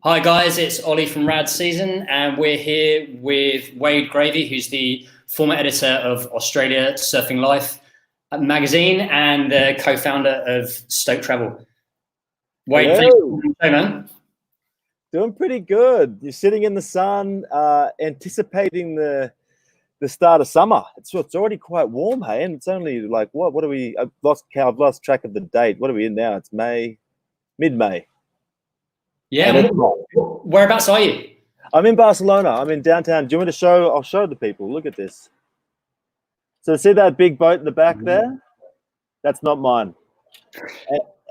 Hi guys, it's Ollie from Rad Season, and we're here with Wade Gravy, who's the former editor of Australia Surfing Life magazine and the co-founder of Stoke Travel. Wade, thanks for Hello. coming on the show, man. Doing pretty good. You're sitting in the sun, anticipating the start of summer. It's already quite warm, hey, and it's only like what are we? I've lost track of the date. What are we in now? It's May, mid-May, Yeah, and it's whereabouts are you? I'm in Barcelona. I'm in downtown. Do you want me to show? I'll show the people. Look at this. So see that big boat in the back there? That's not mine.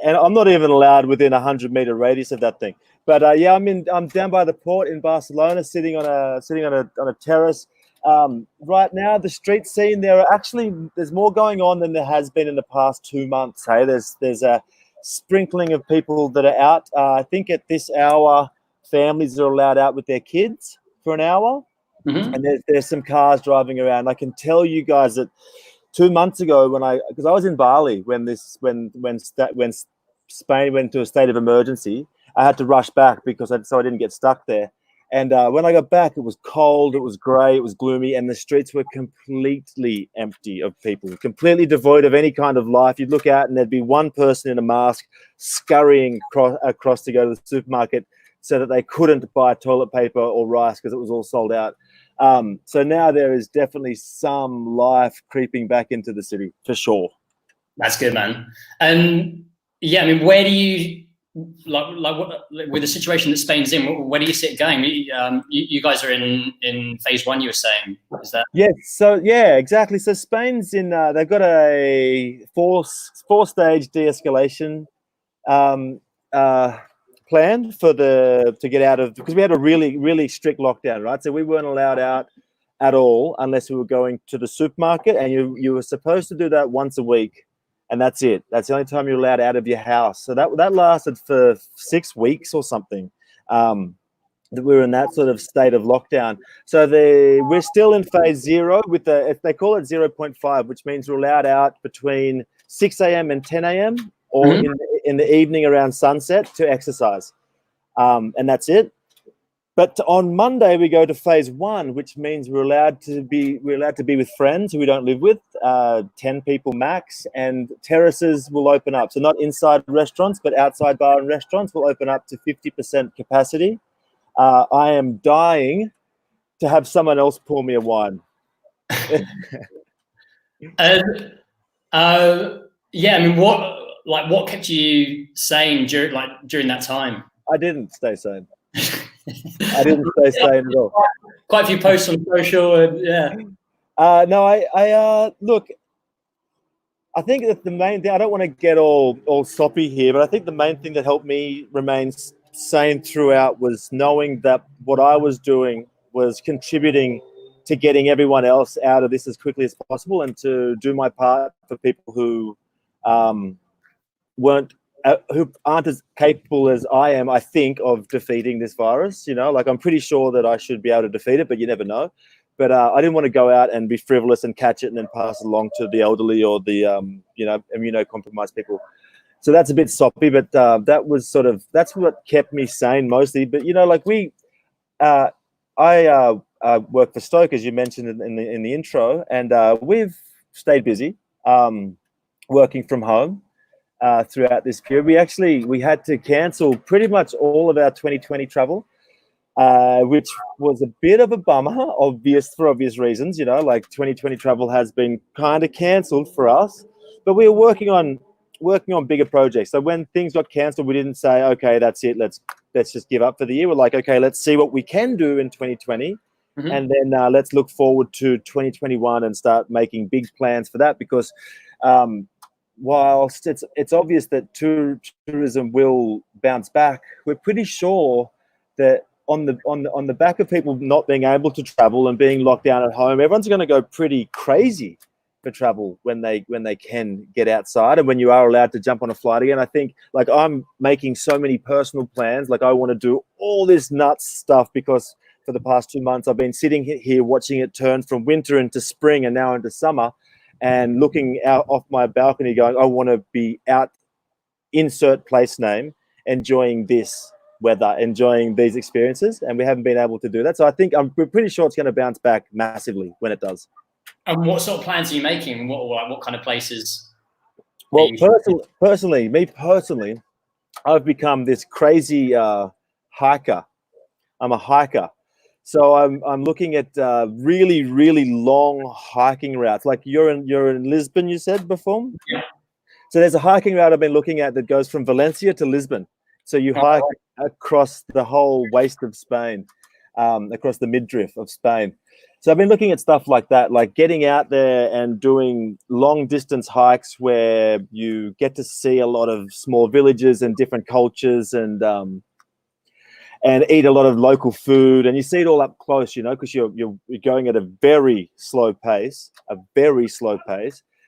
And I'm not even allowed within 100-meter radius of that thing. But yeah, I'm down by the port in Barcelona, sitting on a terrace. Right now, the street scene there's more going on than there has been in the past 2 months. Hey, there's a sprinkling of people that are out. I think at this hour, families are allowed out with their kids for an hour, and there's some cars driving around. I can tell you guys that 2 months ago, because I was in Bali when Spain went to a state of emergency, I had to rush back so I didn't get stuck there. And when I got back, it was cold, it was grey, it was gloomy, and the streets were completely empty of people, completely devoid of any kind of life. You'd look out and there'd be one person in a mask scurrying across to go to the supermarket so that they couldn't buy toilet paper or rice because it was all sold out. So now there is definitely some life creeping back into the city for sure. That's good, man. And yeah, I mean, where do you with the situation that Spain's in? Where do you see it going? You guys are in phase one. You were saying, is that? Yes. So yeah, exactly. So Spain's in. They've got a four-stage de-escalation um, plan to get out of, because we had a really strict lockdown, right? So we weren't allowed out at all unless we were going to the supermarket, and you were supposed to do that once a week, and that's it. That's the only time you're allowed out of your house. So that lasted for 6 weeks or something. That we were in that sort of state of lockdown. So we're still in phase zero they call it 0.5, which means we're allowed out between 6 a.m. and 10 a.m. or in the evening around sunset to exercise. And that's it. But on Monday we go to phase one, which means we're allowed to be with friends who we don't live with, 10 people max, and terraces will open up. So not inside restaurants, but outside bar and restaurants will open up to 50% capacity. I am dying to have someone else pour me a wine. Yeah, I mean, what kept you sane during that time? I didn't stay sane. I didn't stay sane at all. Quite a few posts on social, and yeah. No, I look. I think that the main thing, I don't want to get all soppy here, but I think the main thing that helped me remain sane throughout was knowing that what I was doing was contributing to getting everyone else out of this as quickly as possible, and to do my part for people who who aren't as capable as I am, I think, of defeating this virus. Like, I'm pretty sure that I should be able to defeat it, but you never know. But I didn't want to go out and be frivolous and catch it and then pass it along to the elderly or the immunocompromised people. So that's a bit soppy, but that's what kept me sane mostly. But I work for Stoke, as you mentioned in the intro, and we've stayed busy working from home throughout this period. We had to cancel pretty much all of our 2020 travel, which was a bit of a bummer, for obvious reasons. Like, 2020 travel has been kind of cancelled for us, but we were working on bigger projects. So when things got cancelled, we didn't say, okay, that's it, let's just give up for the year. We're like, okay, let's see what we can do in 2020, and then let's look forward to 2021 and start making big plans for that, because whilst it's obvious that tourism will bounce back, we're pretty sure that on the back of people not being able to travel and being locked down at home, everyone's going to go pretty crazy for travel when they can get outside and when you are allowed to jump on a flight again. I think, like, I'm making so many personal plans. Like, I want to do all this nuts stuff because for the past 2 months I've been sitting here watching it turn from winter into spring and now into summer, and looking out off my balcony going, I want to be out, insert place name, enjoying this weather, enjoying these experiences, and we haven't been able to do that. So I think we're pretty sure it's going to bounce back massively when it does. And what sort of plans are you making? What kind of places? Well, personally, I've become this crazy hiker. I'm a hiker. So I'm looking at really, really long hiking routes. Like you're in Lisbon, you said before? Yeah. So there's a hiking route I've been looking at that goes from Valencia to Lisbon. So you hike across the whole waste of Spain, across the midriff of Spain. So I've been looking at stuff like that, like getting out there and doing long distance hikes where you get to see a lot of small villages and different cultures, and eat a lot of local food, and you see it all up close, you know, because you're going at a very slow pace.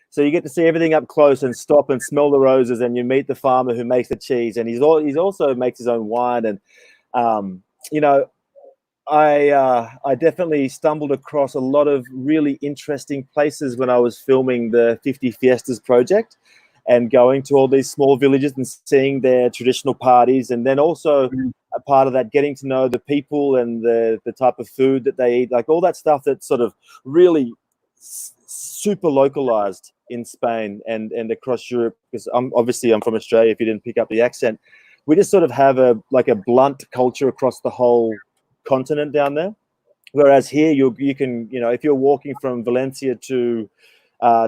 So you get to see everything up close and stop and smell the roses, and you meet the farmer who makes the cheese, and he's also makes his own wine. And you know, I definitely stumbled across a lot of really interesting places when I was filming the 50 Fiestas project, and going to all these small villages and seeing their traditional parties, and then also a part of that, getting to know the people and the type of food that they eat, like all that stuff that's sort of really super localized in Spain and across Europe. Because I'm from Australia, if you didn't pick up the accent. We just sort of have a blunt culture across the whole continent down there. Whereas here you can, you know, if you're walking from Valencia to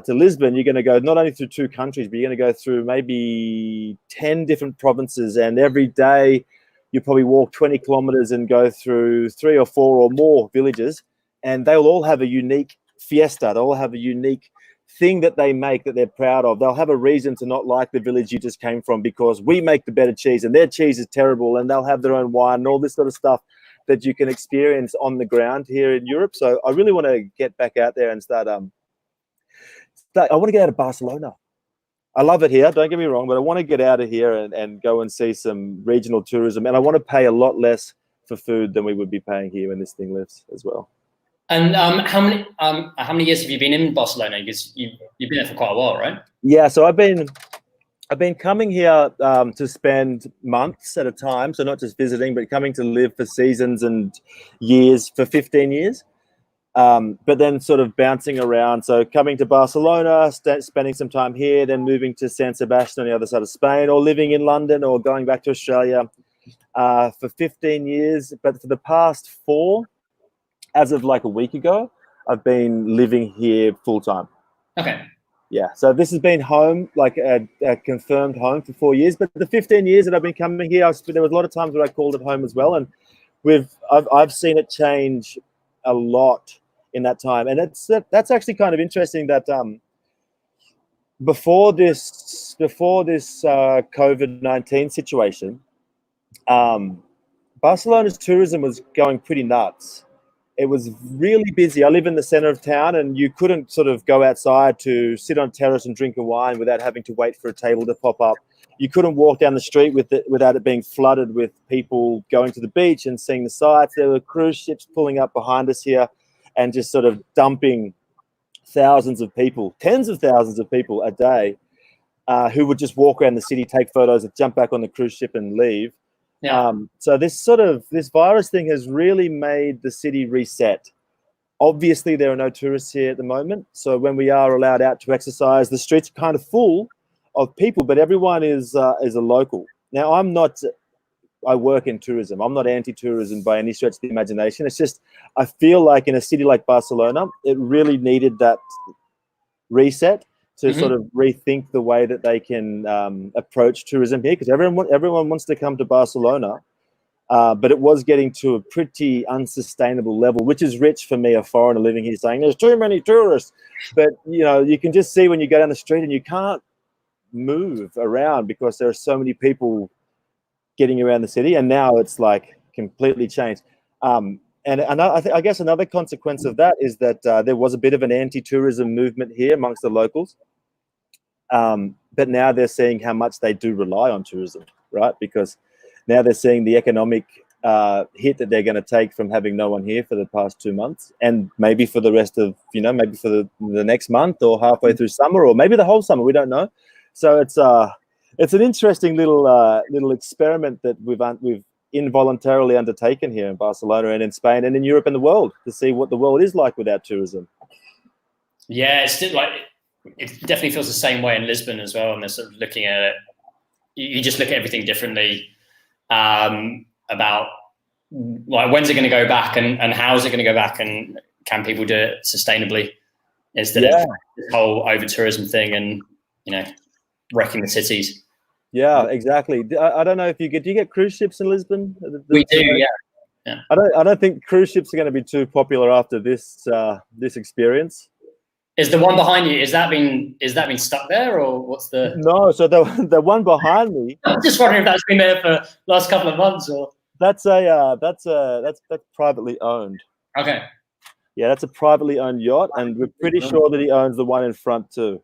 Lisbon, you're going to go not only through 2 countries, but you're going to go through maybe 10 different provinces, and every day you probably walk 20 kilometers and go through 3 or 4 or more villages, and they'll all have a unique fiesta. They'll all have a unique thing that they make that they're proud of. They'll have a reason to not like the village you just came from because we make the better cheese and their cheese is terrible, and they'll have their own wine and all this sort of stuff that you can experience on the ground here in Europe. So I really want to get back out there and start. I want to get out of Barcelona. I love it here, don't get me wrong, but I want to get out of here and go and see some regional tourism. And I want to pay a lot less for food than we would be paying here when this thing lives as well. And how many years have you been in Barcelona? Because you've been there for quite a while, right? Yeah, so I've been coming here to spend months at a time. So not just visiting, but coming to live for seasons and years for 15 years. But then sort of bouncing around. So coming to Barcelona, spending some time here, then moving to San Sebastian on the other side of Spain, or living in London, or going back to Australia for 15 years. But for the past 4, as of like a week ago, I've been living here full time. Okay. Yeah, so this has been home, like a confirmed home for 4 years. But the 15 years that I've been coming here, there was a lot of times where I called it home as well. And I've seen it change a lot in that time. And that's actually kind of interesting that before this COVID-19 situation, Barcelona's tourism was going pretty nuts. It was really busy. I live in the center of town, and you couldn't sort of go outside to sit on a terrace and drink a wine without having to wait for a table to pop up. You couldn't walk down the street without it being flooded with people going to the beach and seeing the sights. There were cruise ships pulling up behind us here and just sort of dumping thousands of people, tens of thousands of people a day who would just walk around the city, take photos, and jump back on the cruise ship and leave. Yeah. So this virus thing has really made the city reset. Obviously, there are no tourists here at the moment. So when we are allowed out to exercise, the streets are kind of full of people, but everyone is a local. Now, I work in tourism. I'm not anti-tourism by any stretch of the imagination. It's just, I feel like in a city like Barcelona, it really needed that reset to sort of rethink the way that they can approach tourism here, because everyone wants to come to Barcelona, but it was getting to a pretty unsustainable level, which is rich for me, a foreigner living here, saying there's too many tourists. But you know, you can just see when you go down the street and you can't move around because there are so many people getting around the city, and now it's like completely changed. And I guess another consequence of that is that there was a bit of an anti-tourism movement here amongst the locals. But now they're seeing how much they do rely on tourism, right? Because now they're seeing the economic hit that they're going to take from having no one here for the past 2 months, and maybe for the rest of, maybe for the next month or halfway through summer, or maybe the whole summer. We don't know. So it's an interesting little experiment that we've involuntarily undertaken here in Barcelona and in Spain and in Europe and the world to see what the world is like without tourism. Yeah, it's still like it definitely feels the same way in Lisbon as well. And they're sort of looking at it, you just look at everything differently about like when's it going to go back and how is it going to go back and can people do it sustainably instead of this whole over tourism thing and wrecking the cities. Yeah, exactly. I don't know if do you get cruise ships in Lisbon? We do, yeah. I don't think cruise ships are going to be too popular after this experience. Is the one behind you? Is that been stuck there, or what's the? No, so the one behind me. I'm just wondering if that's been there for the last couple of months, or that's privately owned. Okay. Yeah, that's a privately owned yacht, and we're pretty sure that he owns the one in front too.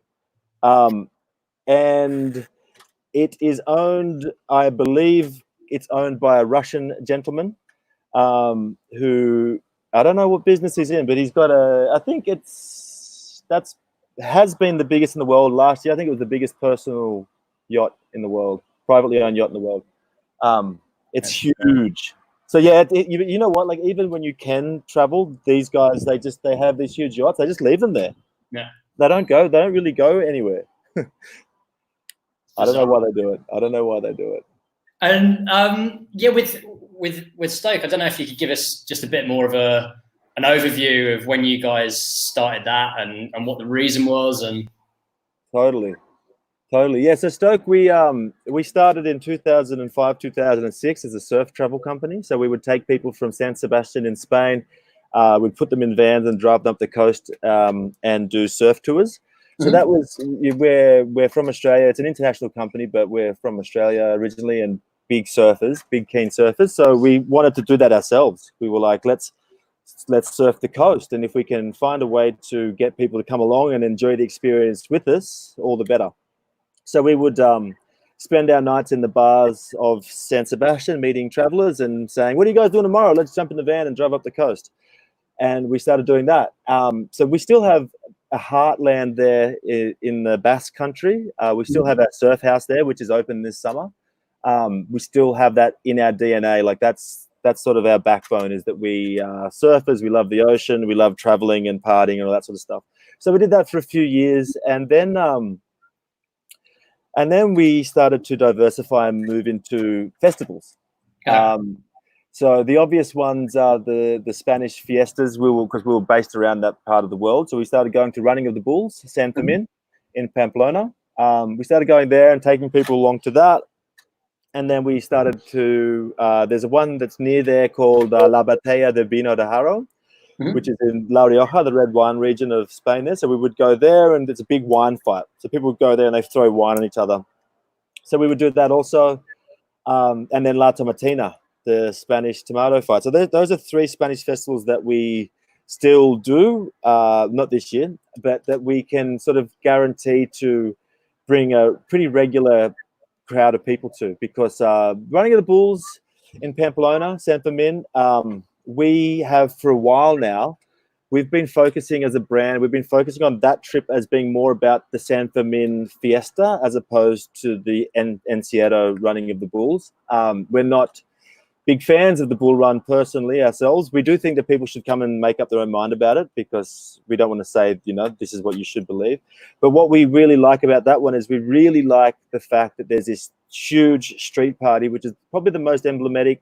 And it is owned, I believe, it's owned by a Russian gentleman who I don't know what business he's in, but he's got I think has been the biggest in the world last year. I think it was the biggest personal yacht in the world, privately owned yacht in the world. It's huge. So yeah, you know what? Like even when you can travel, these guys they have these huge yachts. They just leave them there. Yeah. They don't really go anywhere. I don't know why they do it. And with Stoke, I don't know if you could give us just a bit more of an overview of when you guys started that and what the reason was. And Totally. Yeah. So Stoke, we started in 2005, 2006 as a surf travel company. So we would take people from San Sebastian in Spain, we'd put them in vans and drive them up the coast and do surf tours. So that was we're from Australia. It's an international company, but we're from Australia originally and big keen surfers. So we wanted to do that ourselves. We were like, let's surf the coast, and if we can find a way to get people to come along and enjoy the experience with us, all the better. So we would spend our nights in the bars of San Sebastian, meeting travelers and saying, "What are you guys doing tomorrow? Let's jump in the van and drive up the coast." And we started doing that. So we still have a heartland there in the Basque country. We still have our surf house there, which is open this summer. We still have that in our DNA. Like that's sort of our backbone, is that we surfers, we love the ocean, we love traveling and partying and all that sort of stuff. So we did that for a few years, and then we started to diversify and move into festivals. So the obvious ones are the Spanish fiestas. Because we were based around that part of the world. So we started going to Running of the Bulls, San Fermin, in Pamplona. We started going there and taking people along to that. And then we started to, there's one that's near there called La Batalla de Vino de Haro, which is in La Rioja, the red wine region of Spain there. So we would go there and it's a big wine fight. So people would go there and they throw wine on each other. So we would do that also. And then La Tomatina, the Spanish tomato fight. So those are three Spanish festivals that we still do, not this year, but that we can sort of guarantee to bring a pretty regular crowd of people to, because Running of the Bulls in Pamplona, San Fermin, we have for a while now, we've been focusing as a brand, we've been focusing on that trip as being more about the San Fermin fiesta as opposed to the Encierro Running of the Bulls. We're not big fans of the bull run personally ourselves. We do think that people should come and make up their own mind about it, because we don't want to say, this is what you should believe. But what we really like about that one is we really like the fact that there's this huge street party, which is probably the most emblematic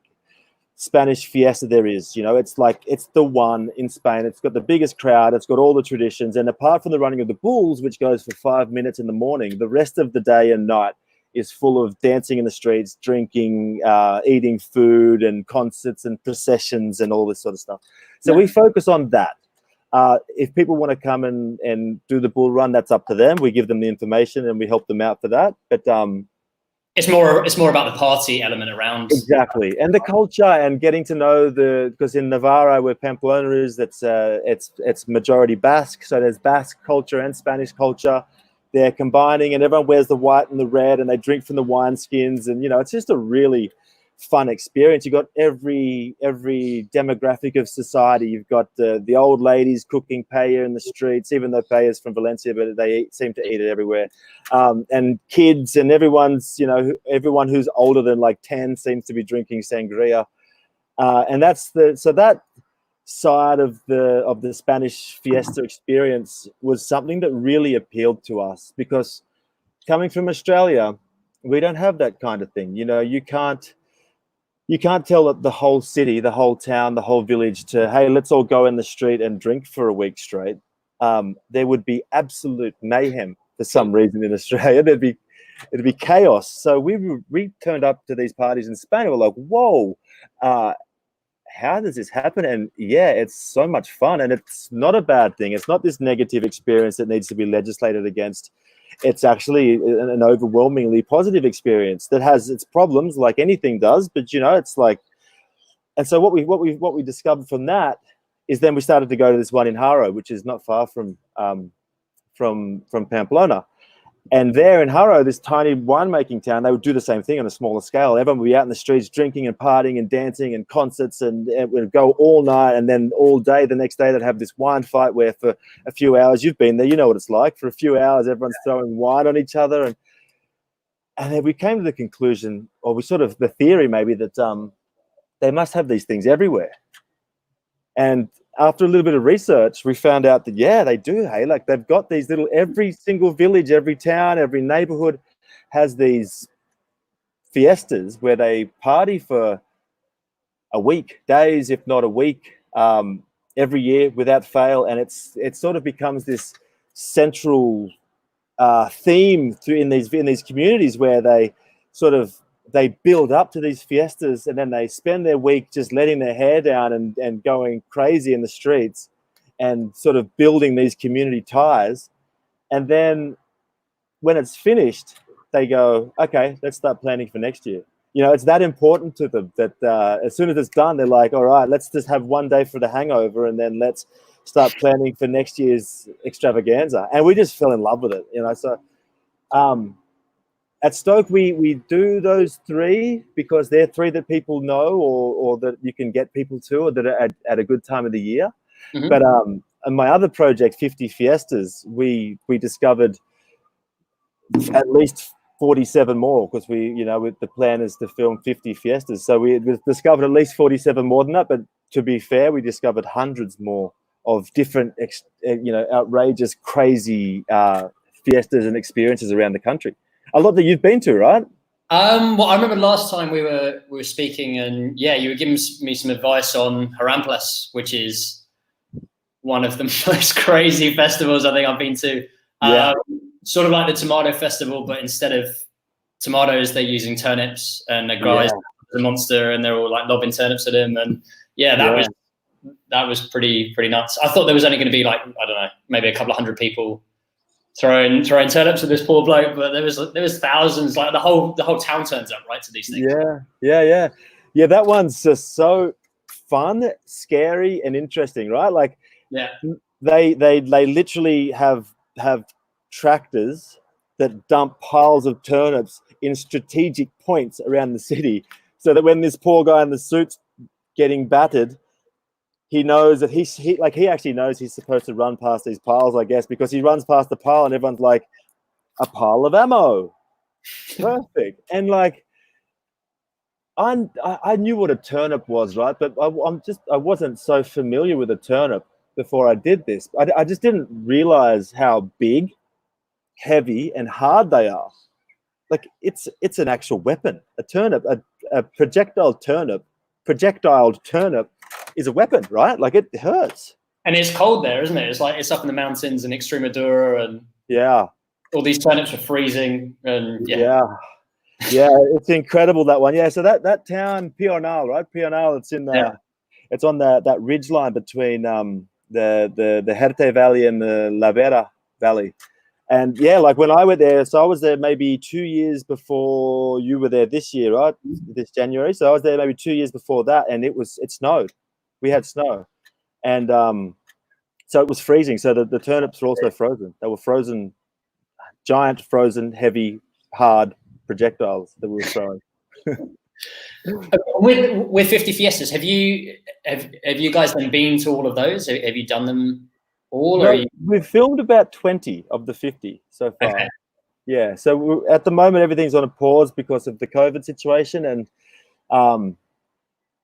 Spanish fiesta there is. It's the one in Spain. It's got the biggest crowd. It's got all the traditions. And apart from the Running of the Bulls, which goes for 5 minutes in the morning, the rest of the day and night is full of dancing in the streets, drinking, eating food and concerts and processions and all this sort of stuff. So we focus on that. If people want to come and do the bull run, that's up to them. We give them the information and we help them out for that. But it's more about the party element around. Exactly. And the culture and getting to know because in Navarre, where Pamplona is, it's majority Basque. So there's Basque culture and Spanish culture. They're combining, and everyone wears the white and the red, and they drink from the wine skins. And, it's just a really fun experience. You've got every demographic of society. You've got the old ladies cooking paella in the streets, even though paella's from Valencia, but they seem to eat it everywhere. And kids and everyone who's older than like 10 seems to be drinking sangria. And that's that side of the Spanish fiesta experience was something that really appealed to us, because coming from Australia, we don't have that kind of thing. You can't tell the whole city, the whole town, the whole village to, hey, let's all go in the street and drink for a week straight. There would be absolute mayhem for some reason in Australia. It'd be chaos. So we turned up to these parties in Spain and we're like, whoa, how does this happen? And yeah, it's so much fun, and it's not a bad thing. It's not this negative experience that needs to be legislated against. It's actually an overwhelmingly positive experience that has its problems, like anything does. But it's like, and so what we discovered from that is then we started to go to this one in Haro, which is not far from Pamplona. And there in Haro, this tiny winemaking town, they would do the same thing on a smaller scale. Everyone would be out in the streets drinking and partying and dancing and concerts, and it would go all night, and then all day the next day they'd have this wine fight where for a few hours, you've been there, you know what it's like. For a few hours, everyone's throwing wine on each other. And then we came to the conclusion, or the theory maybe, that they must have these things everywhere. And after a little bit of research, we found out that, yeah, they do. Hey, like they've got these every single village, every town, every neighborhood has these fiestas where they party for a week, days, if not a week, every year without fail. And it sort of becomes this central theme in these communities where they build up to these fiestas, and then they spend their week just letting their hair down and going crazy in the streets and sort of building these community ties. And then when it's finished, they go, okay, let's start planning for next year. It's that important to them that as soon as it's done, they're like, all right, let's just have one day for the hangover, and then let's start planning for next year's extravaganza. And we just fell in love with it, So at Stoke, we do those three because they're three that people know, or that you can get people to, or that are at a good time of the year. Mm-hmm. But and my other project, 50 Fiestas, we discovered at least 47 more, because the plan is to film 50 Fiestas. So we discovered at least 47 more than that. But to be fair, we discovered hundreds more of different, outrageous, crazy fiestas and experiences around the country. A lot that you've been to, right? Well, I remember last time we were speaking, and yeah, you were giving me some advice on Haramplas, which is one of the most crazy festivals I think I've been to. Yeah. Sort of like the Tomato Festival, but instead of tomatoes, they're using turnips, and the guy's a monster, and they're all like lobbing turnips at him, and that was pretty nuts. I thought there was only going to be like, I don't know, maybe a couple of hundred people throwing turnips at this poor bloke, but there was thousands. Like the whole town turns up, right, to these things. Yeah. That one's just so fun, scary, and interesting, right? Like, yeah, they literally have tractors that dump piles of turnips in strategic points around the city, so that when this poor guy in the suit's getting battered, he knows that he actually knows he's supposed to run past these piles, I guess, because he runs past the pile and everyone's like, a pile of ammo. Perfect. And like, I knew what a turnip was, right? But I wasn't so familiar with a turnip before I did this. I just didn't realize how big, heavy, and hard they are. Like, it's an actual weapon. A turnip, a projectile turnip is a weapon, right? Like, it hurts. And it's cold there, isn't it? It's like it's up in the mountains in Extremadura, and all these turnips are freezing. And yeah, it's incredible, that one. Yeah, so that town, Piornal, right? Piornal, it's in it's on that ridge line between the Jerte Valley and the La Vera Valley. And yeah, like when I went there, so I was there maybe 2 years before you were there this year, right? This January. So I was there maybe 2 years before that, and it snowed. We had snow. And so it was freezing. So the turnips were also frozen. They were frozen, giant, frozen, heavy, hard projectiles that we were throwing. With 50 Fiestas, have you guys then been to all of those? Have you done them all? No, we've filmed about 20 of the 50 so far. Okay. Yeah, so at the moment everything's on a pause because of the COVID situation, and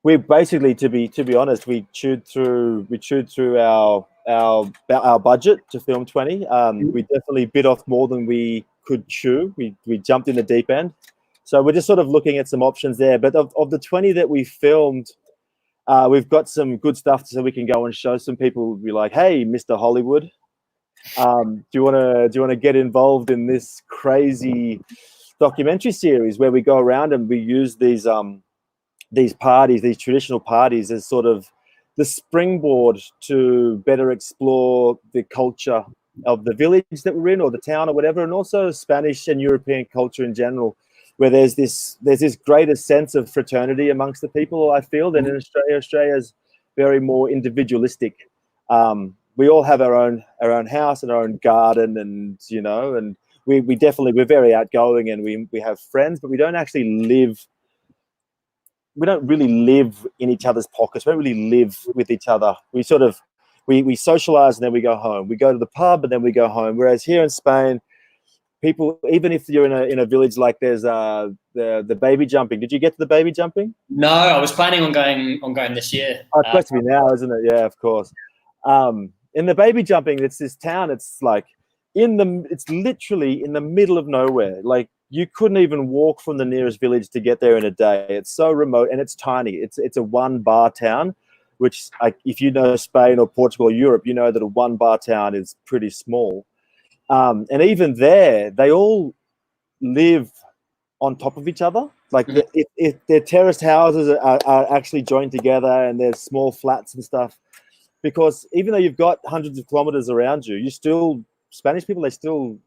we basically, to be honest, we chewed through our budget to film 20. We definitely bit off more than we could chew. We jumped in the deep end, so we're just sort of looking at some options there. But of the 20 that we filmed, we've got some good stuff so we can go and show some people. Be like, hey, Mr. Hollywood, do you want to get involved in this crazy documentary series where we go around and we use these parties, these traditional parties, as sort of the springboard to better explore the culture of the village that we're in, or the town, or whatever, and also Spanish and European culture in general, where there's this greater sense of fraternity amongst the people, I feel, than in Australia. Australia's very more individualistic. We all have our own house and our own garden, and and we're very outgoing, and we have friends, but we don't really live in each other's pockets. We don't really live with each other. We socialize and then we go home. We go to the pub and then we go home. Whereas here in Spain, people, even if you're in a village, like there's the baby jumping. Did you get to the baby jumping? No, I was planning on going this year. Oh, it's supposed to be now, isn't it? Yeah, of course. In the baby jumping, it's this town. It's like it's literally in the middle of nowhere. Like, you couldn't even walk from the nearest village to get there in a day. It's so remote and it's tiny. It's a one-bar town, which, if you know Spain or Portugal or Europe, you know that a one-bar town is pretty small. And even there, they all live on top of each other. Like, if their terraced houses are actually joined together, and there's small flats and stuff. Because even though you've got hundreds of kilometers around you, Spanish people, they still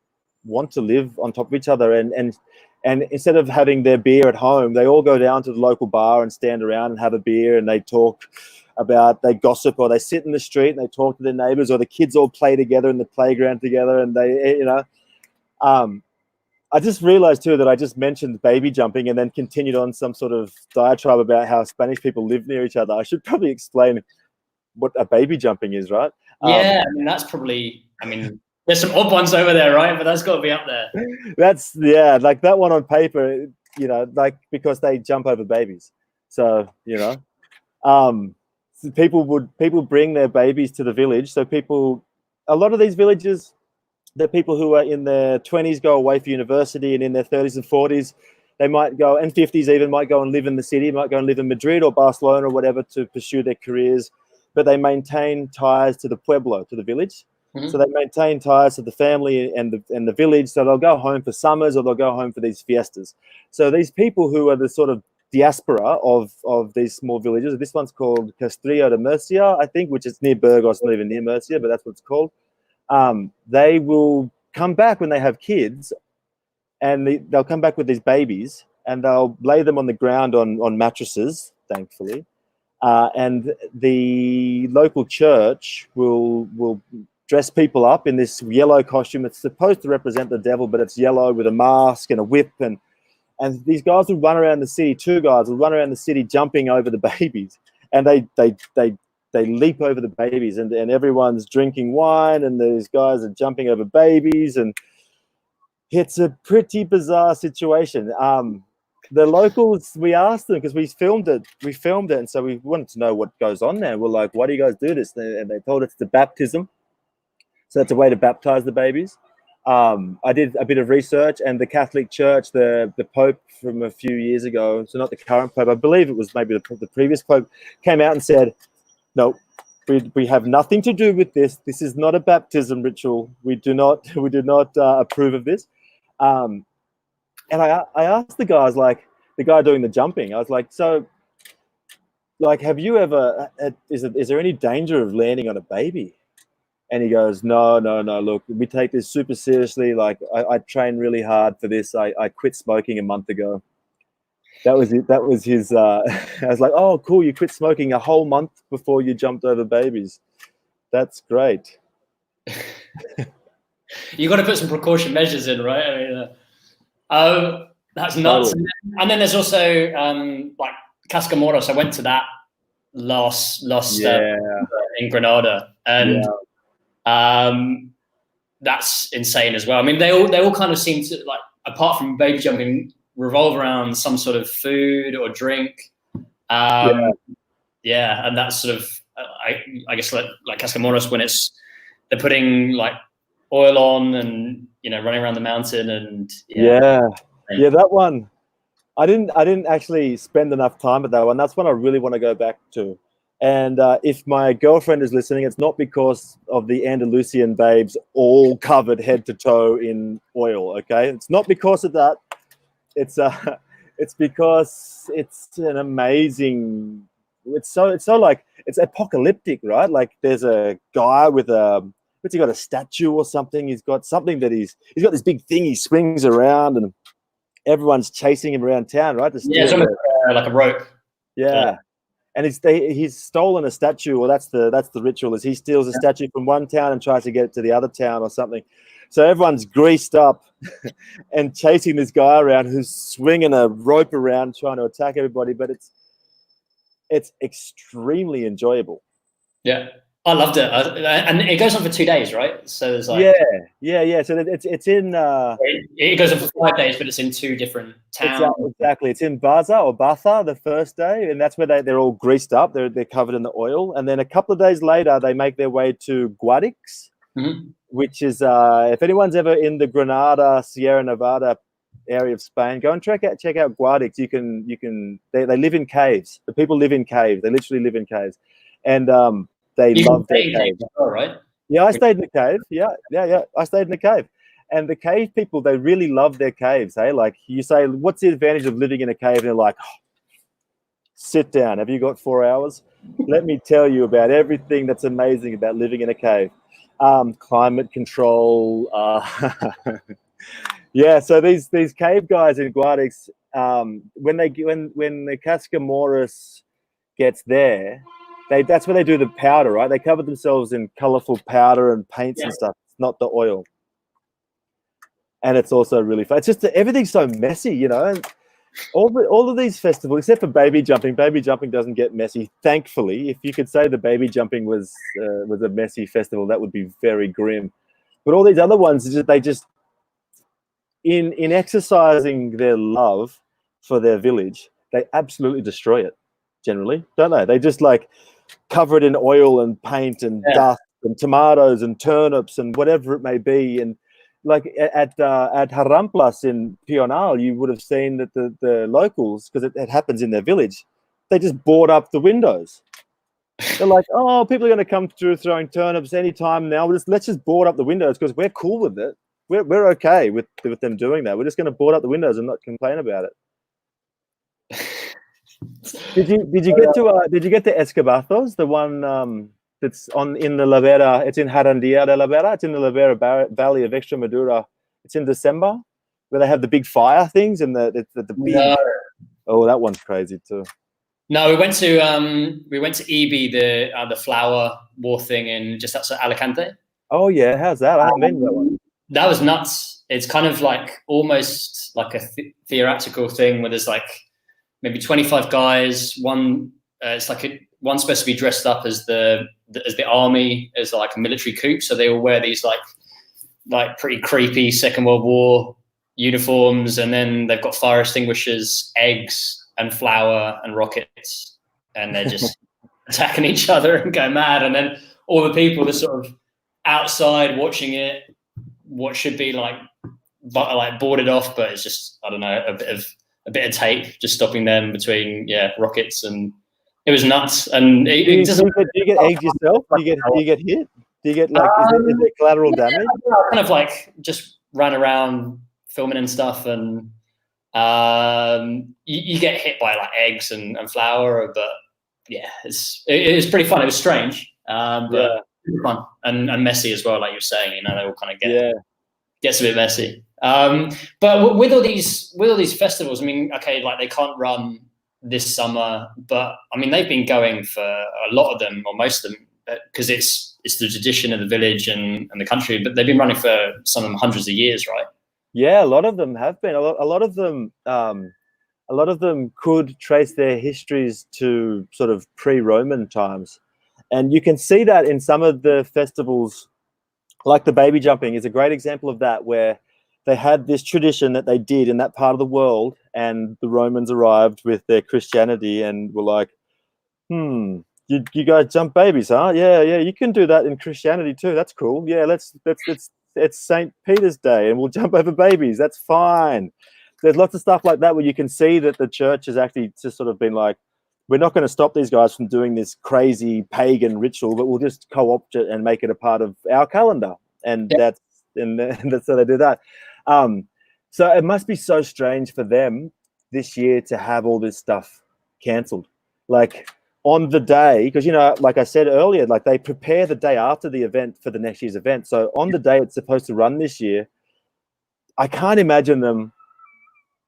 want to live on top of each other, and instead of having their beer at home, they all go down to the local bar and stand around and have a beer, and they gossip, or they sit in the street and they talk to their neighbors, or the kids all play together in the playground together, and I just realized too that I just mentioned baby jumping and then continued on some sort of diatribe about how Spanish people live near each other. I should probably explain what a baby jumping is, right? Yeah, that's probably, there's some odd ones over there, right? But that's got to be up there. Like that one on paper, like, because they jump over babies. So, so people bring their babies to the village. So a lot of these villages, the people who are in their 20s go away for university, and in their 30s and 40s, they might go, and 50s even, might go and live in the city, might go and live in Madrid or Barcelona or whatever to pursue their careers. But they maintain ties to the pueblo, to the village. Mm-hmm. So they maintain ties to the family and the village. So they'll go home for summers, or they'll go home for these fiestas. So these people who are the sort of diaspora of these small villages, this one's called Castrillo de Murcia, I think, which is near Burgos, not even near Murcia, but that's what it's called. They will come back when they have kids, and they'll come back with these babies, and they'll lay them on the ground on mattresses, thankfully. And the local church will dress people up in this yellow costume. It's supposed to represent the devil, but it's yellow with a mask and a whip. And these guys will run around the city. Two guys will run around the city jumping over the babies. And they leap over the babies, and everyone's drinking wine, and these guys are jumping over babies. And it's a pretty bizarre situation. The locals, we asked them, because we filmed it, and so we wanted to know what goes on there. We're like, why do you guys do this? And they told us it's the baptism. So it's a way to baptize the babies. I did a bit of research, and the Catholic Church, the Pope from a few years ago, so not the current Pope, I believe it was maybe the previous Pope, came out and said, no, we have nothing to do with this. This is not a baptism ritual. We do not approve of this. And I asked the guys, like the guy doing the jumping, I was like, so, like, have you ever, is there any danger of landing on a baby? And he goes, no, look, we take this super seriously. Like, I train really hard for this. I quit smoking a month ago. That was it. That was his, I was like, oh, cool, you quit smoking a whole month before you jumped over babies. That's great. You got to put some precaution measures in, right? That's nuts. Totally. And then there's also like Casa Comoros. I went to that last in Granada, and that's insane as well. I mean, they all kind of seem to, like, apart from baby jumping, revolve around some sort of food or drink. And that's sort of I guess like Casa Comoros, when they're putting like oil on and running around the mountain and that one. I didn't actually spend enough time at that one. That's one I really want to go back to. And if my girlfriend is listening, it's not because of the Andalusian babes all covered head to toe in oil. Okay, it's not because of that. It's because it's an amazing. It's so like it's apocalyptic, right? Like there's a guy with what's he got, a statue or something? He's got something that he's got this big thing he swings around and everyone's chasing him around town, right? It's almost like a rope. Yeah. And he's stolen a statue, or that's the ritual, is he steals a statue from one town and tries to get it to the other town or something. So everyone's greased up and chasing this guy around who's swinging a rope around trying to attack everybody, but it's extremely enjoyable. Yeah. I loved it, and it goes on for 2 days, right? So there's like So it's in. It goes on for 5 days, but it's in 2 different towns. Exactly, it's in Baza the first day, and that's where they're all greased up. They're covered in the oil, and then a couple of days later, they make their way to Guadix, which is if anyone's ever in the Granada, Sierra Nevada area of Spain, go and check out Guadix. You can. They live in caves. The people live in caves. They literally live in caves, and they love their cave. Right? Yeah, I stayed in the cave. Yeah. I stayed in the cave. And the cave people, they really love their caves. Hey, like you say, what's the advantage of living in a cave? And they're like, sit down. Have you got 4 hours? Let me tell you about everything that's amazing about living in a cave. Climate control. So these cave guys in Guadix, when the Casa Comoros gets there, that's where they do the powder, right? They cover themselves in colorful powder and paints and stuff. It's not the oil. And it's also really fun. It's just everything's so messy, And all of these festivals, except for baby jumping doesn't get messy. Thankfully, if you could say the baby jumping was a messy festival, that would be very grim. But all these other ones, they just in exercising their love for their village, they absolutely destroy it. Generally, don't they? They just like cover it in oil and paint and dust and tomatoes and turnips and whatever it may be. And like at Haramplas in Pional, you would have seen that the locals, because it happens in their village, they just board up the windows. They're like, oh, people are going to come through throwing turnips anytime now. Let's just board up the windows because we're cool with it. We're okay with them doing that. We're just going to board up the windows and not complain about it. Did you get to Escabazos, the one that's in the Lavera? It's in Jarandilla de Lavera. It's in the Lavera Valley of Extremadura. It's in December, where they have the big fire things and the big. No. Oh, that one's crazy too. No, we went to Ibi, the flower war thing in just outside Alicante. Oh yeah, how's that? I haven't been to that one. That was nuts. It's kind of like almost like a theatrical thing where there's like maybe 25 guys. One, it's like one's supposed to be dressed up as the army, as like a military coup. So they all wear these like pretty creepy Second World War uniforms, and then they've got fire extinguishers, eggs, and flour and rockets, and they're just attacking each other and go mad. And then all the people are sort of outside watching it. What should be like boarded off, but it's just, I don't know, a bit of tape just stopping them between rockets, and it was nuts. And do you get eggs yourself? Do you get hit? Do you get like is there collateral damage? I kind of like just ran around filming and stuff, and you get hit by like eggs and flour, but it was pretty fun. It was strange, but fun and messy as well, like you were saying. They all kind of gets a bit messy. But with all these festivals, I mean, okay, like they can't run this summer, but I mean they've been going for a lot of them, or most of them, because it's the tradition of the village and the country. But they've been running for some of them hundreds of years, right? Yeah, a lot of them have been. A lot of them could trace their histories to sort of pre-Roman times, and you can see that in some of the festivals, like the baby jumping is a great example of that, where they had this tradition that they did in that part of the world, and the Romans arrived with their Christianity and were like, you guys jump babies, huh? Yeah, yeah, you can do that in Christianity too. That's cool. Yeah, let's it's St. Peter's Day and we'll jump over babies. That's fine. There's lots of stuff like that where you can see that the church has actually just sort of been like, we're not going to stop these guys from doing this crazy pagan ritual, but we'll just co-opt it and make it a part of our calendar. And that's how they do that. So it must be so strange for them this year to have all this stuff cancelled. Like on the day, because, you know, like I said earlier, like they prepare the day after the event for the next year's event. So on the day it's supposed to run this year, I can't imagine them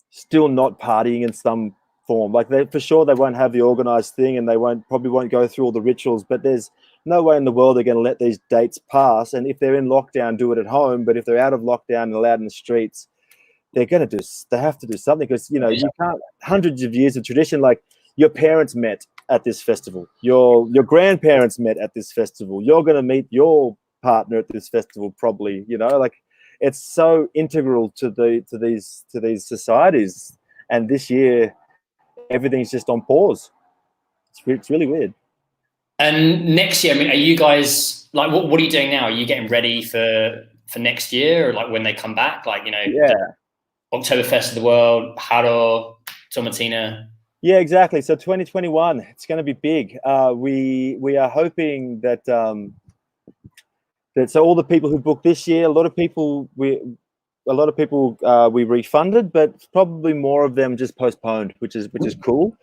still not partying in some form. Like for sure they won't have the organized thing, and they probably won't go through all the rituals, but there's no way in the world they're going to let these dates pass. And if they're in lockdown, do it at home. But if they're out of lockdown and allowed in the streets, they have to do something, because, you know, you can't, hundreds of years of tradition, like your parents met at this festival, your grandparents met at this festival, you're going to meet your partner at this festival probably, you know, like it's so integral to these societies. And this year everything's just on pause. It's really weird. And next year, I mean, are you guys like, what are you doing now? Are you getting ready for next year, or like when they come back, like, you know, Oktoberfest of the world, Haro, Tomatina? Yeah, exactly. So 2021, it's going to be big. We are hoping that so all the people who booked this year, a lot of people we refunded, but probably more of them just postponed, which is cool.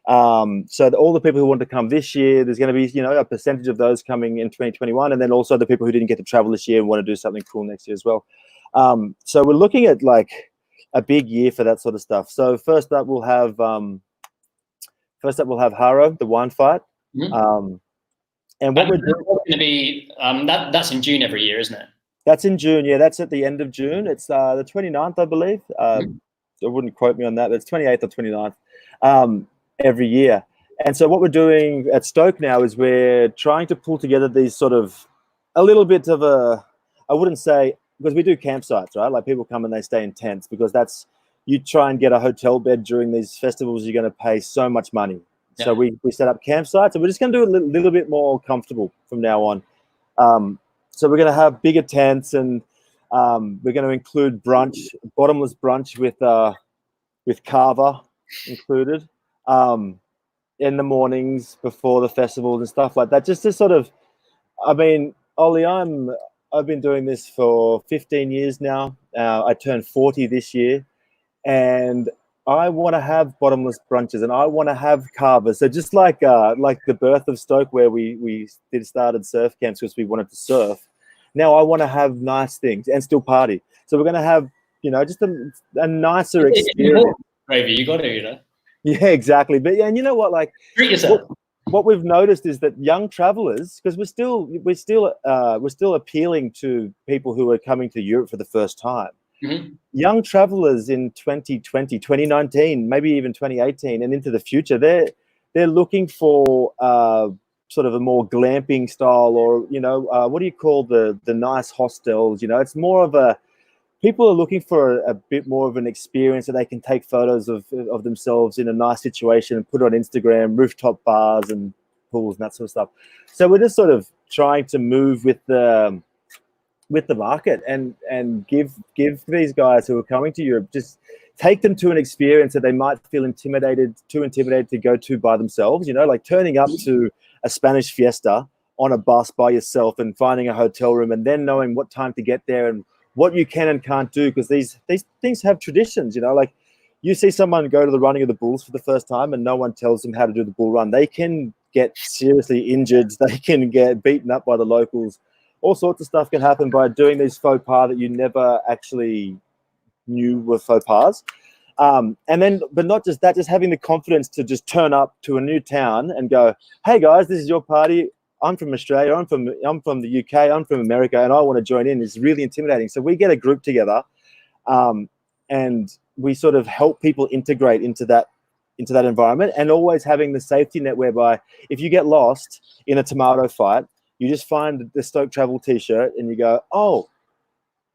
So all the people who want to come this year, there's going to be, you know, a percentage of those coming in 2021, and then also the people who didn't get to travel this year and want to do something cool next year as well. So we're looking at like a big year for that sort of stuff. So first up we'll have Haro, the wine fight. And what we're doing going to be that's in June every year, isn't it? That's in June. Yeah, that's at the end of June. It's the 29th, I believe. I wouldn't quote me on that, but it's 28th or 29th every year. And so what we're doing at Stoke now is we're trying to pull together these sort of a little bit of I wouldn't say, because we do campsites, right? Like people come and they stay in tents, because you try and get a hotel bed during these festivals, you're going to pay so much money. Yeah. So we set up campsites, and we're just going to do a little bit more comfortable from now on. So we're going to have bigger tents, and we're going to include brunch, bottomless brunch with kava included in the mornings before the festivals and stuff like that. Just to sort of, I mean, Ollie, I've been doing this for 15 years now. I turned 40 this year, and I want to have bottomless brunches, and I want to have kava. So just like the birth of Stoke, where we started surf camps because we wanted to surf. Now I want to have nice things and still party. So we're going to have, you know, just a nicer experience. Maybe you got to, you know. Yeah, exactly. But yeah, and you know what? Like, treat yourself. What we've noticed is that young travelers, because we're still appealing to people who are coming to Europe for the first time. Mm-hmm. Young travelers in 2020, 2019, maybe even 2018 and into the future, they're looking for sort of a more glamping style, or, you know, what do you call the nice hostels? You know, it's more of people are looking for a bit more of an experience that they can take photos of themselves in a nice situation and put on Instagram, rooftop bars and pools and that sort of stuff. So we're just sort of trying to move with the market and give these guys who are coming to Europe, just take them to an experience that they might feel intimidated to go to by themselves. You know, like turning up to a Spanish fiesta on a bus by yourself and finding a hotel room, and then knowing what time to get there and what you can and can't do, because these things have traditions. You know, like you see someone go to the running of the bulls for the first time and no one tells them how to do the bull run. They can get seriously injured. They can get beaten up by the locals. All sorts of stuff can happen by doing these faux pas that you never actually knew were faux pas. And then, but not just that, just having the confidence to just turn up to a new town and go, hey guys, this is your party. I'm from Australia, I'm from the UK, I'm from America, and I want to join in. It's really intimidating. So we get a group together And we sort of help people integrate into that environment, and always having the safety net whereby if you get lost in a tomato fight, you just find the Stoke Travel t-shirt and you go, oh,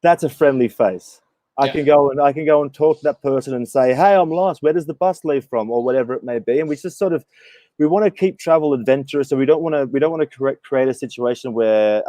that's a friendly face. I can go and talk to that person and say, hey, I'm lost. Where does the bus leave from, or whatever it may be? And we just sort of, we want to keep travel adventurous, so we don't want to create a situation where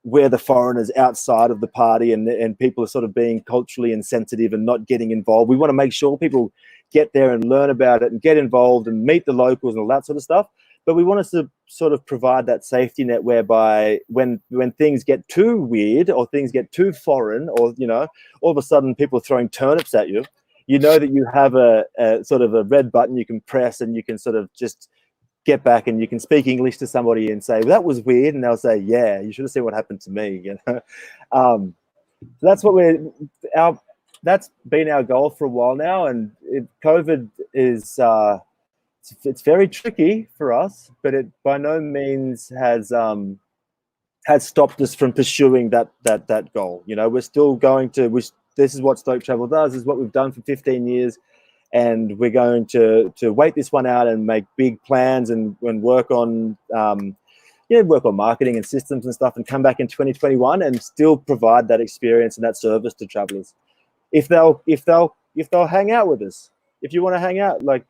we're the foreigners outside of the party, and people are sort of being culturally insensitive and not getting involved. We want to make sure people get there and learn about it and get involved and meet the locals and all that sort of stuff. But we want us to sort of provide that safety net whereby when things get too weird or things get too foreign, or, you know, all of a sudden people are throwing turnips at you, you know that you have a sort of a red button you can press, and you can sort of just get back and you can speak English to somebody and say, well, that was weird. And they'll say, yeah, you should have seen what happened to me. You know, that's what that's been our goal for a while now. And COVID is, it's very tricky for us, but it by no means has stopped us from pursuing that goal. You know, we're still going to, this is what Stoke Travel does, is what we've done for 15 years. And we're going to wait this one out and make big plans and work on, work on marketing and systems and stuff, and come back in 2021 and still provide that experience and that service to travelers. If they'll hang out with us, if you want to hang out, like,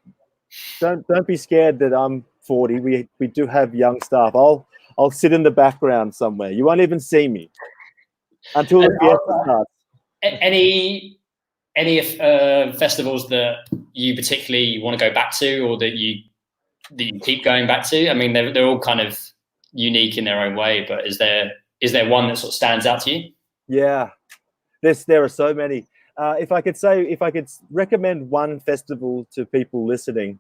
don't be scared that I'm 40. We do have young staff. I'll sit in the background somewhere. You won't even see me until the fiesta starts. Any festivals that you particularly want to go back to, or that you keep going back to? I mean, they're all kind of unique in their own way, but is there one that sort of stands out to you? Yeah, there are so many. If I could recommend one festival to people listening,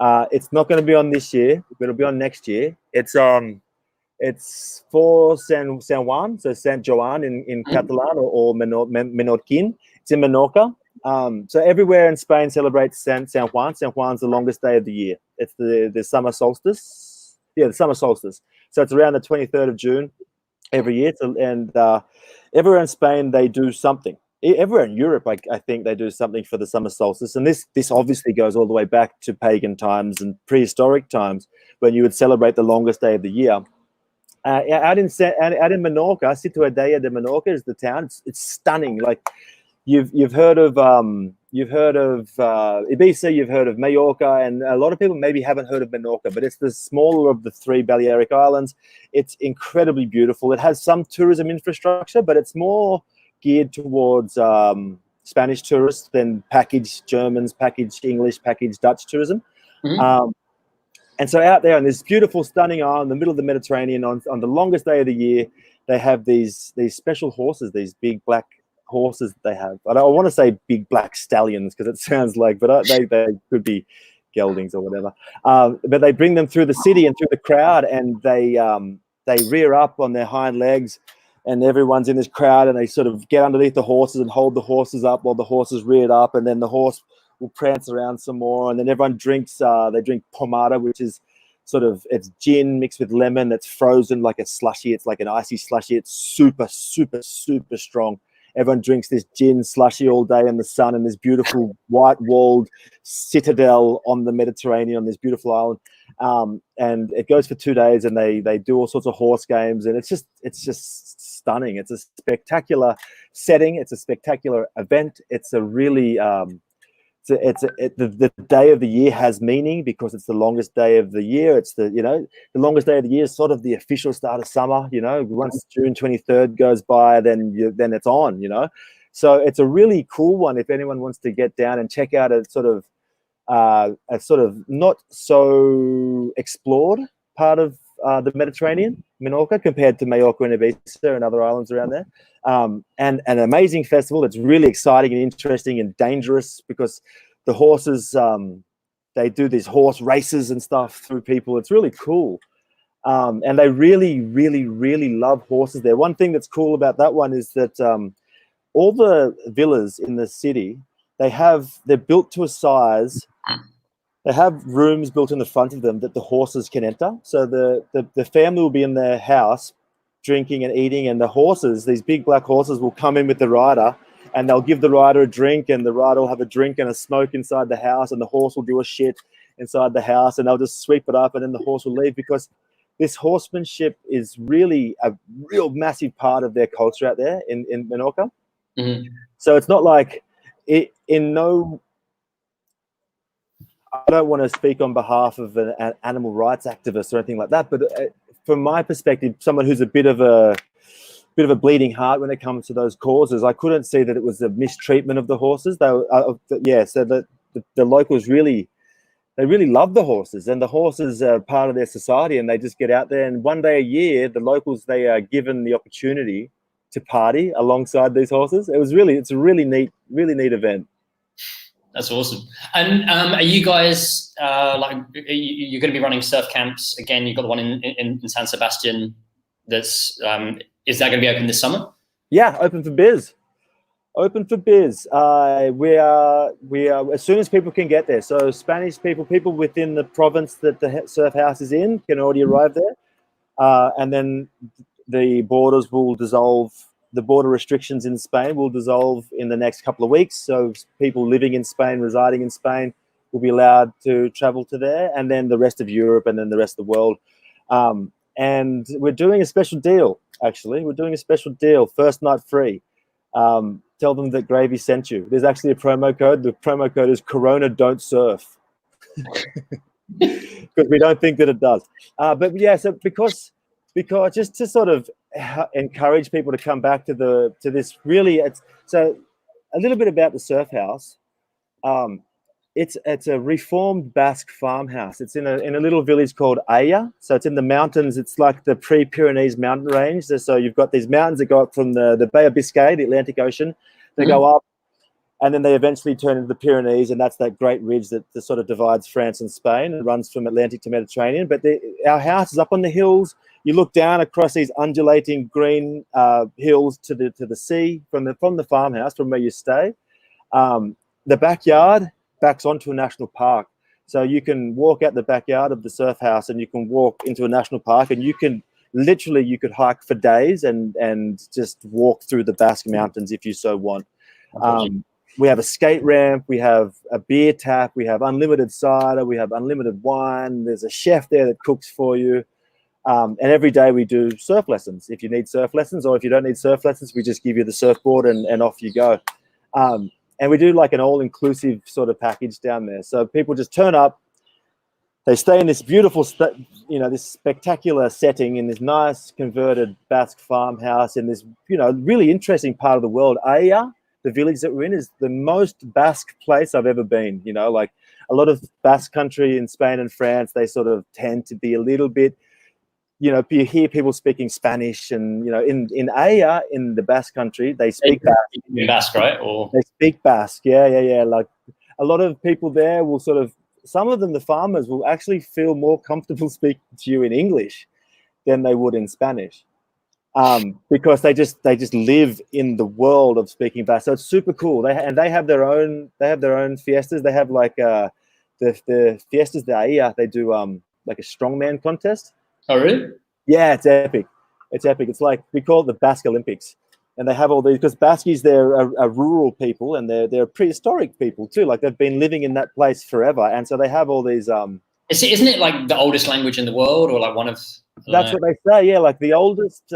it's not going to be on this year, but it'll be on next year. It's for San Juan, so Saint Joan in Catalan, or Menorquin. It's in Menorca. So everywhere in Spain celebrates San Juan. San Juan's the longest day of the year. It's the summer solstice. Yeah, the summer solstice. So it's around the 23rd of June every year. And everywhere in Spain they do something. Everywhere in Europe, I think they do something for the summer solstice. And this obviously goes all the way back to pagan times and prehistoric times, when you would celebrate the longest day of the year. Out in Menorca, Ciutadella de Menorca is the town. It's stunning. Like, you've heard of Ibiza, you've heard of Mallorca, and a lot of people maybe haven't heard of Menorca, but it's the smaller of the 3 Balearic Islands. It's incredibly beautiful. It has some tourism infrastructure, but it's more geared towards Spanish tourists than packaged Germans, packaged English, packaged Dutch tourism. Mm-hmm. And so out there on this beautiful, stunning island in the middle of the Mediterranean, on the longest day of the year, they have these special horses, these big black horses that they have. I want to say big black stallions because it sounds like, but they could be geldings or whatever. But they bring them through the city and through the crowd, and they rear up on their hind legs, and everyone's in this crowd, and they sort of get underneath the horses and hold the horses up while the horses reared up, and then the horse will prance around some more, and then everyone drinks. They drink pomada, which is sort of, it's gin mixed with lemon. It's frozen like a slushy. It's like an icy slushy. It's super, super, super strong. Everyone drinks this gin slushy all day in the sun in this beautiful white-walled citadel on the Mediterranean, on this beautiful island. And it goes for 2 days, and they do all sorts of horse games, and it's just stunning. It's a spectacular setting. It's a spectacular event. It's a really the day of the year has meaning because it's the longest day of the year. It's the longest day of the year is sort of the official start of summer. Once June 23rd goes by, then it's on. So it's a really cool one if anyone wants to get down and check out a sort of not so explored part of the Mediterranean, Menorca, compared to Mallorca and Ibiza and other islands around there. And an amazing festival that's really exciting and interesting and dangerous because the horses, they do these horse races and stuff through people. It's really cool. And they really, really, really love horses there. One thing that's cool about that one is that all the villas in the city, they're built to a size. They have rooms built in the front of them that the horses can enter. So the family will be in their house drinking and eating, and the horses, these big black horses, will come in with the rider and they'll give the rider a drink, and the rider will have a drink and a smoke inside the house, and the horse will do a shit inside the house, and they'll just sweep it up, and then the horse will leave, because this horsemanship is really a real massive part of their culture out there in Menorca. Mm-hmm. So it's not like it in no. I don't want to speak on behalf of an animal rights activist or anything like that, but from my perspective, someone who's a bit of a bleeding heart when it comes to those causes, I couldn't see that it was a mistreatment of the horses. So the locals really love the horses, and the horses are part of their society, and they just get out there. And one day a year, the locals, they are given the opportunity to party alongside these horses. It's a really neat event. That's awesome. And are you guys you're going to be running surf camps again? You've got the one in San Sebastian. Is that going to be open this summer? Yeah, open for biz. Open for biz. We are as soon as people can get there. So Spanish people within the province that the surf house is in can already arrive there, and then the borders will dissolve. The border restrictions in Spain will dissolve in the next couple of weeks. So people living in Spain, residing in Spain, will be allowed to travel to there, and then the rest of Europe, and then the rest of the world. And we're doing a special deal, actually. We're doing a special deal, first night free. Tell them that Gravy sent you. There's actually a promo code. The promo code is Corona Don't Surf. Because we don't think that it does. But yeah, so because just to sort of encourage people to come back to this really, so a little bit about the surf house. It's a reformed Basque farmhouse. It's in a little village called Aya. So it's in the mountains. It's like the pre-Pyrenees mountain range. So you've got these mountains that go up from the Bay of Biscay, the Atlantic Ocean. They go up, and then they eventually turn into the Pyrenees, and that's that great ridge that sort of divides France and Spain and runs from Atlantic to Mediterranean. But our house is up on the hills. You look down across these undulating green hills to the sea from the farmhouse, from where you stay. The backyard backs onto a national park. So you can walk out the backyard of the surf house, and you can walk into a national park, and you could hike for days and just walk through the Basque Mountains if you so want. We have a skate ramp, we have a beer tap, we have unlimited cider, we have unlimited wine. There's a chef there that cooks for you. And every day we do surf lessons. If you need surf lessons, or if you don't need surf lessons, we just give you the surfboard and off you go. And we do like an all-inclusive sort of package down there. So people just turn up, they stay in this beautiful, this spectacular setting in this nice converted Basque farmhouse in this, really interesting part of the world. Aya, the village that we're in, is the most Basque place I've ever been. Like a lot of Basque country in Spain and France, they sort of tend to be a little bit, you hear people speaking Spanish, and in Aya, in the Basque country, they speak Basque. In Basque, right? Or they speak Basque, yeah. Like a lot of people there will some of them, the farmers, will actually feel more comfortable speaking to you in English than they would in Spanish, because they just live in the world of speaking Basque. So it's super cool. They have their own fiestas. They have like the fiestas de Aya. They do like a strongman contest. Oh, really? Yeah, it's epic. It's like, we call it the Basque Olympics. And they have all these, because Baskies, they're a rural people, and they're prehistoric people too. Like, they've been living in that place forever. And so they have all these... Isn't it like the oldest language in the world, or like one of... That's what they say, yeah, like the oldest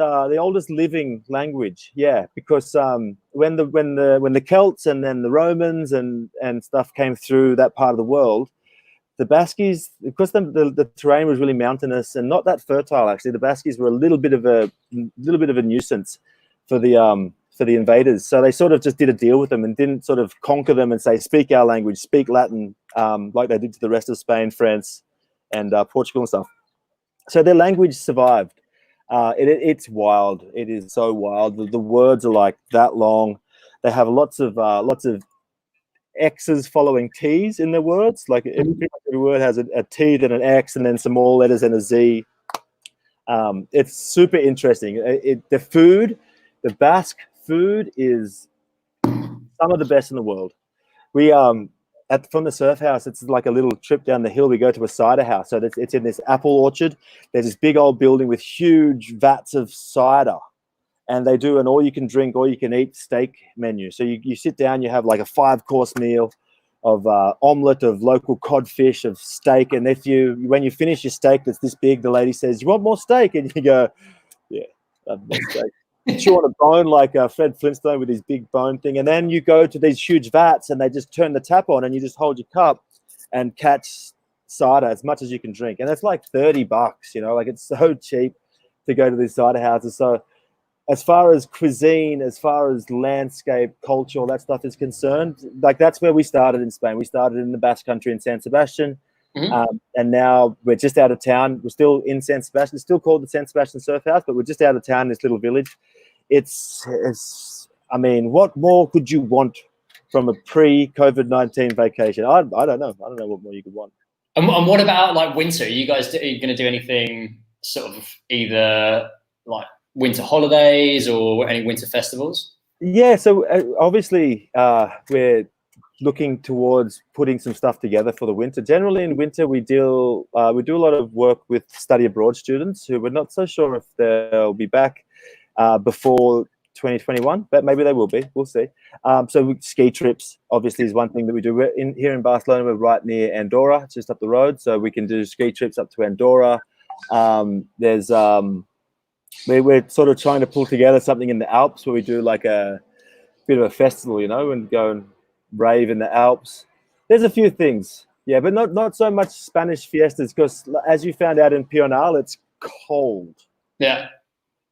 living language, yeah, because when the Celts and then the Romans and stuff came through that part of the world, the Baskies, because the terrain was really mountainous and not that fertile, actually, the Baskies were a little bit of a nuisance for the invaders. So they sort of just did a deal with them and didn't sort of conquer them and say, speak our language, speak Latin, like they did to the rest of Spain, France, and Portugal and stuff. So their language survived. It's wild. It is so wild. The words are like that long. They have lots of X's following T's in their words. Like every word has a T, then an X, and then some more letters and a Z. It's super interesting. The Basque food is some of the best in the world. We from the surf house, it's like a little trip down the hill. We go to a cider house. So it's in this apple orchard. There's this big old building with huge vats of cider, and they do an all-you-can-drink, all-you-can-eat steak menu. So you sit down, you have like a 5-course meal of omelette, of local codfish, of steak, and when you finish your steak that's this big, the lady says, "You want more steak?" And you go, "Yeah, I'd have more steak." Chew on a bone like Fred Flintstone with his big bone thing, and then you go to these huge vats, and they just turn the tap on, and you just hold your cup and catch cider as much as you can drink, and it's like $30. Like it's so cheap to go to these cider houses. So as far as cuisine, as far as landscape, culture, all that stuff is concerned, like that's where we started in Spain. We started in the Basque Country in San Sebastian, and now we're just out of town. We're still in San Sebastian. It's still called the San Sebastian Surf House, but we're just out of town in this little village. I mean, what more could you want from a pre-COVID-19 vacation? I don't know. I don't know what more you could want. And what about like winter? Are you guys going to do anything sort of either like winter holidays or any winter festivals? Yeah, so obviously we're looking towards putting some stuff together for the winter. Generally in winter we do a lot of work with study abroad students who we're not so sure if they'll be back before 2021, but maybe they will be. We'll see. So ski trips obviously is one thing that we do. We're here in Barcelona. We're right near Andorra, just up the road, so we can do ski trips up to Andorra. We're sort of trying to pull together something in the Alps where we do like a bit of a festival, and go and rave in the Alps. There's a few things, yeah, but not so much Spanish fiestas, because as you found out in Pional, it's cold. Yeah,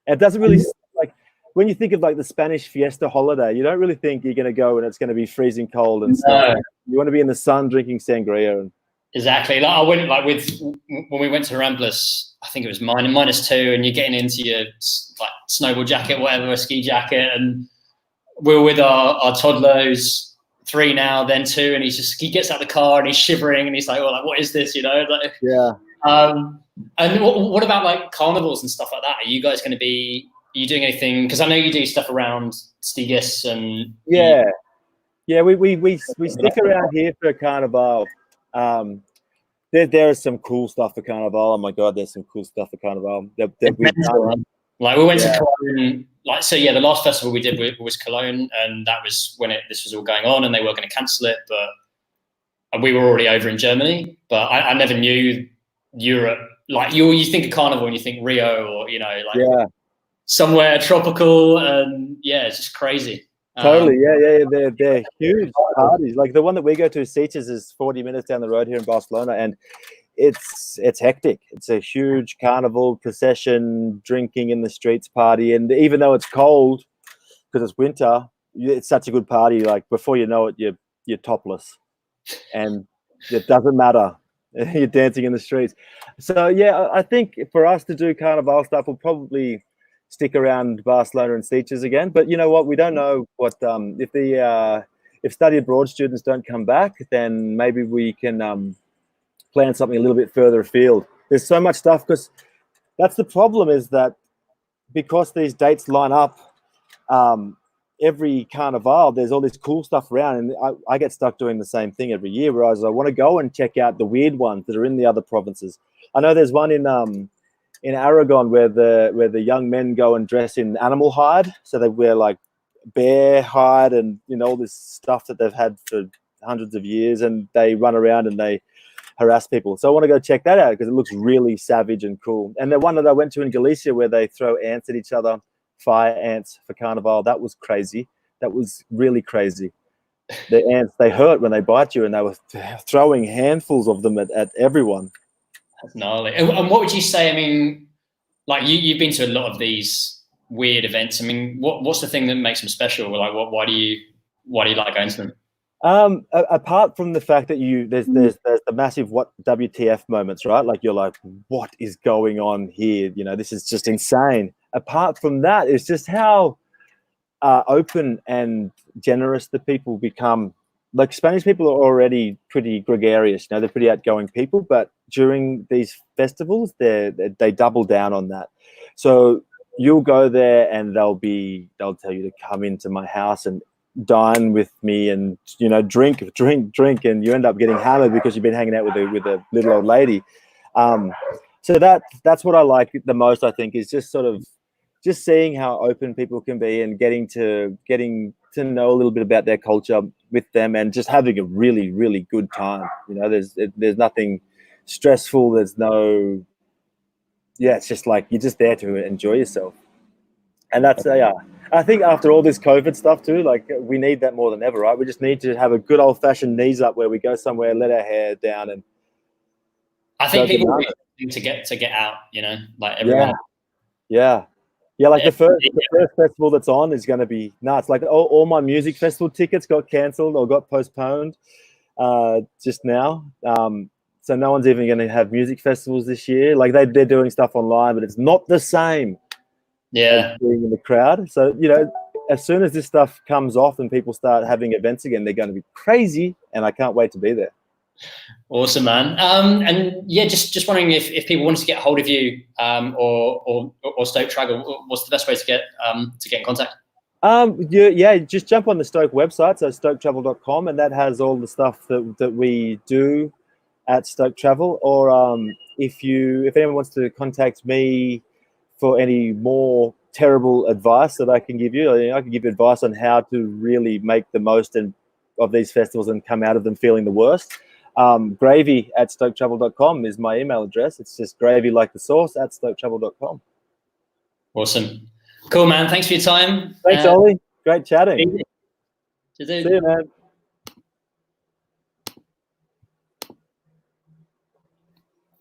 it doesn't really like when you think of like the Spanish fiesta holiday, you don't really think you're going to go and it's going to be freezing cold and stuff. You want to be in the sun drinking sangria. Exactly. Like I went when we went to Ramblas, I think it was -2, and you're getting into your like snowball jacket, whatever, a ski jacket, and we're with our toddlers, 3 now, then 2, and he gets out of the car and he's shivering and he's like, "Oh, like what is this?" Like, yeah. And what about like carnivals and stuff like that? Are you guys going to be? Are you doing anything? Because I know you do stuff around Stigas and we stick around here for Carnival. There is some cool stuff for Carnival. Oh my god, there's some cool stuff for Carnival. Like we went to Cologne. Like so, yeah. The last festival we did was Cologne, and that was when this was all going on, and they were going to cancel it, but we were already over in Germany. But I never knew Europe. Like you think of Carnival and you think Rio, or somewhere tropical, and it's just crazy. Totally, yeah. They're huge parties. Like the one that we go to, Sitges, is 40 minutes down the road here in Barcelona, and it's hectic. It's a huge carnival procession, drinking in the streets party, and even though it's cold because it's winter, it's such a good party. Like before you know it, you're topless, and it doesn't matter. You're dancing in the streets. So yeah, I think for us to do Carnival stuff, we'll probably stick around Barcelona and Sitges again. But you know what? We don't know what if study abroad students don't come back, then maybe we can plan something a little bit further afield. There's so much stuff, because that's the problem, is that because these dates line up every Carnival, there's all this cool stuff around, and I get stuck doing the same thing every year, whereas I want to go and check out the weird ones that are in the other provinces. I know there's one in Aragon where the young men go and dress in animal hide, so they wear like bear hide and all this stuff that they've had for hundreds of years, and they run around and they harass people. So I want to go check that out because it looks really savage and cool. And the one that I went to in Galicia where they throw ants at each other, fire ants for Carnival, that was crazy. That was really crazy. The ants, they hurt when they bite you, and they were throwing handfuls of them at everyone. That's gnarly. And what would you say? I mean, like you've been to a lot of these weird events. I mean, what's the thing that makes them special? Like, why do you like going to them? Apart from the fact that there's the massive WTF moments, right? Like you're like, what is going on here? This is just insane. Apart from that, it's just how open and generous the people become. Like Spanish people are already pretty gregarious, they're pretty outgoing people, but during these festivals, they double down on that. So you'll go there and they'll tell you to come into my house and dine with me and drink, and you end up getting hammered because you've been hanging out with a little old lady. So that's what I like the most, I think, is just sort of just seeing how open people can be and getting to know a little bit about their culture with them, and just having a really, really good time. You know, there's nothing stressful. There's no, yeah, it's just like you're just there to enjoy yourself. And that's yeah. I think after all this COVID stuff too, like we need that more than ever, right? We just need to have a good old fashioned knees up where we go somewhere, let our hair down, and I think people need to get out. You know, like everyone. Yeah. Like the first festival that's on is going to be nuts. Like all my music festival tickets got cancelled or got postponed just now. So no one's even going to have music festivals this year. Like they're doing stuff online, but it's not the same. Yeah. As being in the crowd. So, you know, as soon as this stuff comes off and people start having events again, they're going to be crazy, and I can't wait to be there. Awesome, man. And yeah, just wondering if people wanted to get hold of you or Stoke Travel, what's the best way to get in contact? Just jump on the Stoke website, so stoketravel.com, and that has all the stuff that we do at Stoke Travel. Or if anyone wants to contact me for any more terrible advice that I can give you, I can give you advice on how to really make the most of these festivals and come out of them feeling the worst. Gravy@stoketravel.com is my email address. It's just gravy like the sauce @stoketravel.com. Awesome. Cool, man. Thanks for your time. Thanks, Ollie. Great chatting. See you, See you, man.